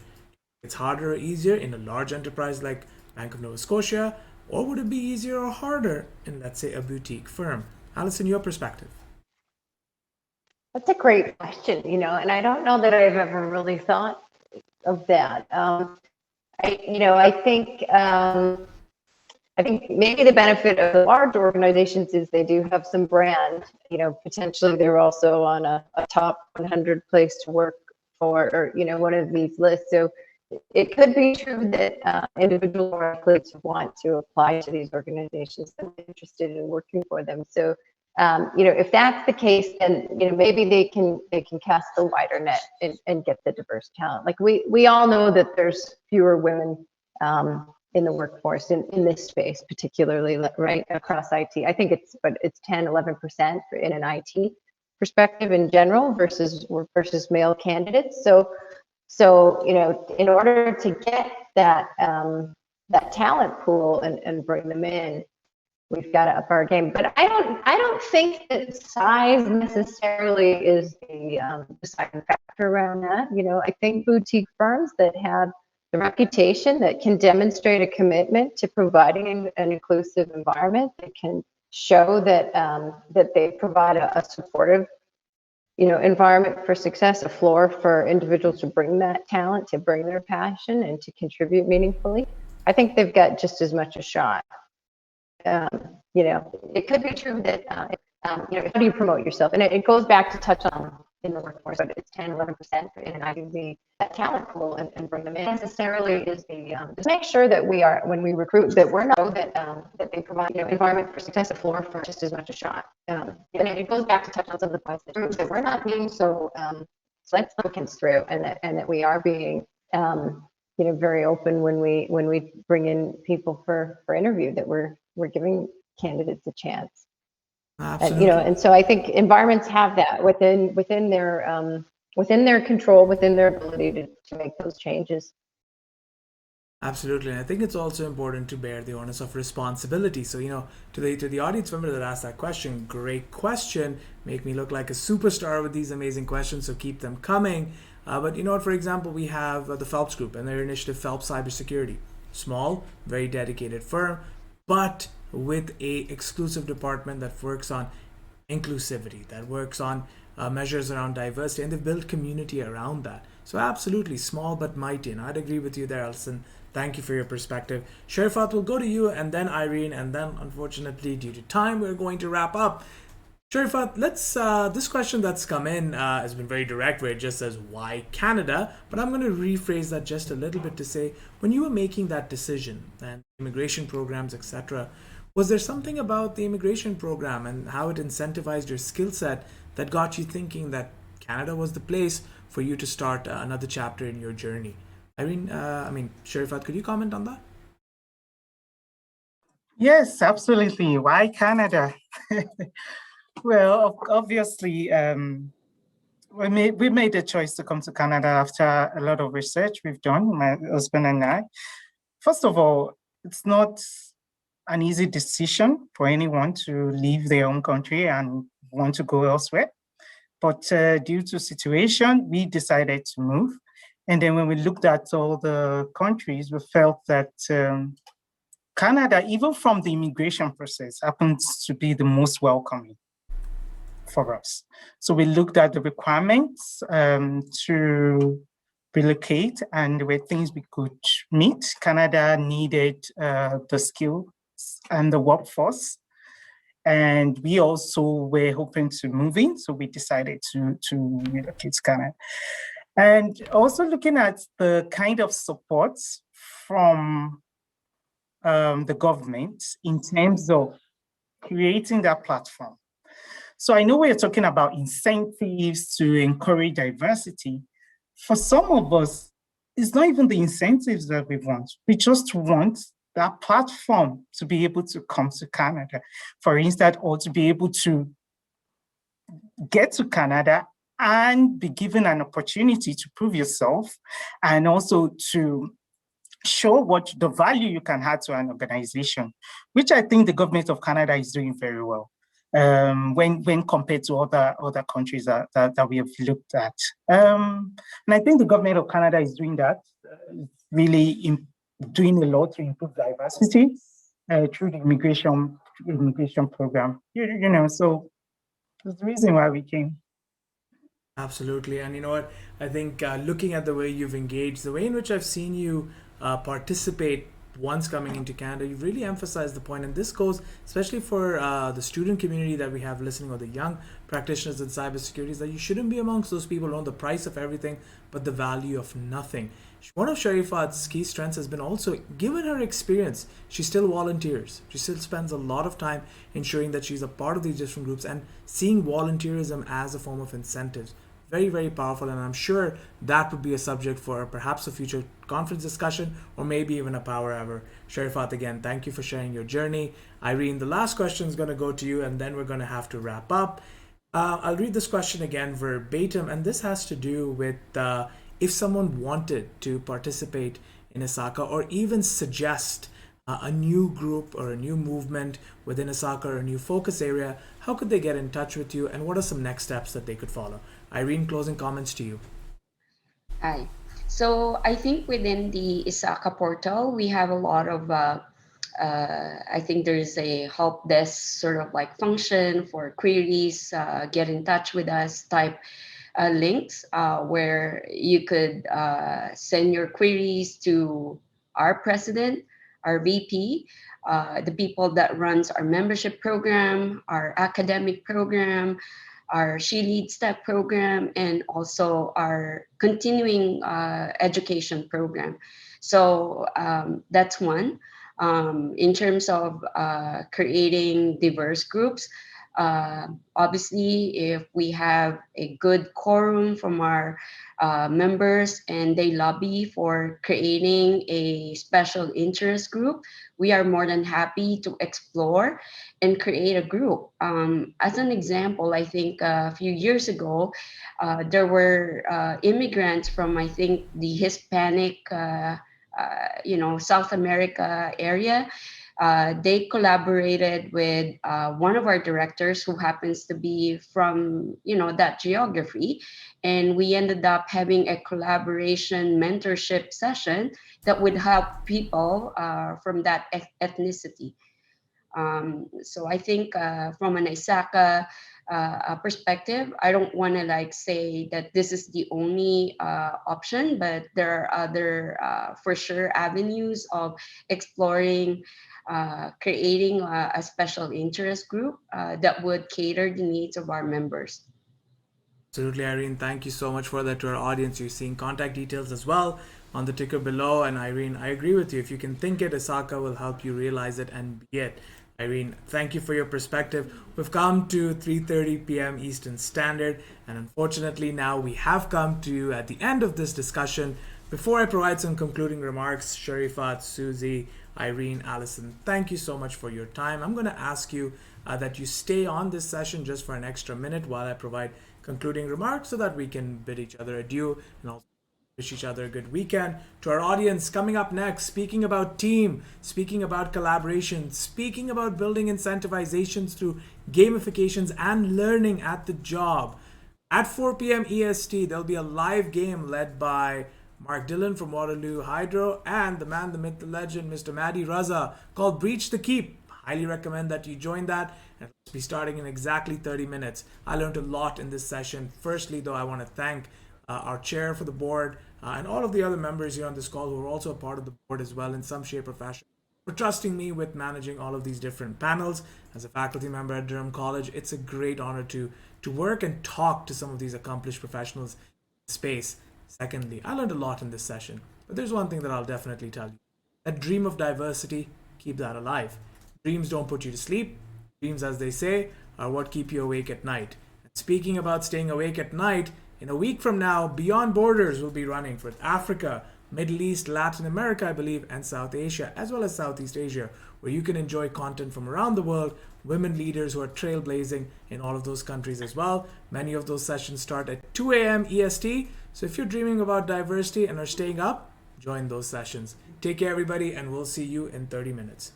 It's harder or easier in a large enterprise like Bank of Nova Scotia, or would it be easier or harder in, let's say, a boutique firm? Allison, your perspective. That's a great question, and I don't know that I've ever really thought of that. I think maybe the benefit of the large organizations is they do have some brand. Potentially they're also on a top 100 place to work for, or one of these lists. So it could be true that individuals are likely to want to apply to these organizations that are interested in working for them. So if that's the case, then maybe they can cast a wider net and get the diverse talent. Like we all know that there's fewer women in the workforce in this space, particularly right across IT. I think it's 10-11% in an IT perspective in general versus male candidates. So in order to get that talent pool and bring them in, we've got to up our game. But I don't think that size necessarily is the deciding factor around that. I think boutique firms that have the reputation, that can demonstrate a commitment to providing an inclusive environment, that can show that they provide a supportive environment for success, a floor for individuals to bring that talent, to bring their passion, and to contribute meaningfully. I think they've got just as much a shot. It could be true that how do you promote yourself? And it goes back to touch on in the workforce, but it's 10, 11%, and I do the talent pool and bring them in. Necessarily is the just make sure that we are, when we recruit, that we're know that that they provide environment for success, a floor for just as much a shot. And it goes back to touch on some of the points that we're not being so let's look through, and that we are being very open when we bring in people for interview, that we're giving candidates a chance. Absolutely. And so I think environments have that within their control, within their ability to make those changes. Absolutely. And I think it's also important to bear the onus of responsibility. So, to the audience member that asked that question, great question. Make me look like a superstar with these amazing questions, so keep them coming. But for example, we have the Phelps Group and their initiative, Phelps Cybersecurity. Small, very dedicated firm, but with a exclusive department that works on inclusivity, that works on measures around diversity, and they've built community around that. So absolutely small but mighty, and I'd agree with you there, Allison. Thank you for your perspective. Sherifat, we'll go to you, and then Irene, and then unfortunately due to time we're going to wrap up. Sherifat, this question that's come in has been very direct, where it just says, why Canada? But I'm going to rephrase that just a little bit to say, when you were making that decision and immigration programs, etc., was there something about the immigration program and how it incentivized your skill set that got you thinking that Canada was the place for you to start another chapter in your journey? Irene, Sherifat, could you comment on that? Yes, absolutely. Why Canada? Well, obviously, we made a choice to come to Canada after a lot of research we've done, my husband and I. First of all, it's not an easy decision for anyone to leave their own country and want to go elsewhere. But due to situation, we decided to move. And then when we looked at all the countries, we felt that Canada, even from the immigration process, happens to be the most welcoming for us. So we looked at the requirements to relocate, and there were things we could meet. Canada needed the skills and the workforce. And we also were hoping to move in, so we decided to relocate to Canada. And also looking at the kind of support from the government in terms of creating that platform. So I know we're talking about incentives to encourage diversity. For some of us, it's not even the incentives that we want. We just want that platform to be able to come to Canada, for instance, or to be able to get to Canada and be given an opportunity to prove yourself, and also to show what the value you can add to an organization, which I think the government of Canada is doing very well when compared to other countries that we have looked at. And I think the government of Canada is doing that, really doing a lot to improve diversity through the immigration program. So that's the reason why we came. Absolutely. And you know what? I think looking at the way you've engaged, the way in which I've seen you participate once coming into Canada, you've really emphasized the point. And this goes especially for the student community that we have listening, or the young practitioners in cybersecurity, is that you shouldn't be amongst those people who know the price of everything but the value of nothing. One of Sherifat's key strengths has been also, given her experience, she still volunteers. She still spends a lot of time ensuring that she's a part of these different groups and seeing volunteerism as a form of incentives. Very, very powerful, and I'm sure that would be a subject for perhaps a future conference discussion, or maybe even a power hour. Sherifat, again, thank you for sharing your journey. Irene, the last question is going to go to you, and then we're going to have to wrap up. I'll read this question again verbatim, and this has to do with if someone wanted to participate in ISACA, or even suggest a new group or a new movement within ISACA, or a new focus area, how could they get in touch with you, and what are some next steps that they could follow? Irene, closing comments to you. Hi. So I think within the ISACA portal, we have a lot of, I think there's a help desk sort of like function for queries, get in touch with us type links where you could send your queries to our president, our VP, the people that runs our membership program, our academic program, She Leads That program and also our continuing education program. So that's one. In terms of creating diverse groups, obviously, if we have a good quorum from our members and they lobby for creating a special interest group, we are more than happy to explore and create a group. As an example, I think a few years ago, there were immigrants from, I think, the Hispanic, South America area. They collaborated with one of our directors who happens to be from that geography, and we ended up having a collaboration mentorship session that would help people from that ethnicity. So I think from an ISACA perspective, I don't want to say that this is the only option, but there are other for sure avenues of exploring creating a special interest group that would cater the needs of our members. Absolutely, Irene. Thank you so much for that to our audience. You're seeing contact details as well on the ticker below. And Irene, I agree with you. If you can think it, ISACA will help you realize it and be it. Irene, thank you for your perspective. We've come to 3:30 p.m. Eastern Standard, and unfortunately now we have come to at the end of this discussion. Before I provide some concluding remarks, Sherifat, Suzie, Irene, Allison, thank you so much for your time. I'm going to ask you that you stay on this session just for an extra minute while I provide concluding remarks so that we can bid each other adieu and also wish each other a good weekend. To our audience, coming up next, speaking about team, speaking about collaboration, speaking about building incentivizations through gamifications and learning at the job. At 4 p.m. EST, there'll be a live game led by Mark Dillon from Waterloo Hydro and the man, the myth, the legend, Mr. Madi Raza, called Breach the Keep. Highly recommend that you join that, and it'll be starting in exactly 30 minutes. I learned a lot in this session. Firstly, though, I want to thank our chair for the board and all of the other members here on this call who are also a part of the board as well in some shape or fashion for trusting me with managing all of these different panels. As a faculty member at Durham College, it's a great honor to work and talk to some of these accomplished professionals in space. Secondly, I learned a lot in this session, but there's one thing that I'll definitely tell you. That dream of diversity, keep that alive. Dreams don't put you to sleep. Dreams, as they say, are what keep you awake at night. And speaking about staying awake at night, in a week from now, Beyond Borders will be running for Africa, Middle East, Latin America, I believe, and South Asia, as well as Southeast Asia, where you can enjoy content from around the world, women leaders who are trailblazing in all of those countries as well. Many of those sessions start at 2 a.m. EST, so if you're dreaming about diversity and are staying up, join those sessions. Take care, everybody, and we'll see you in 30 minutes.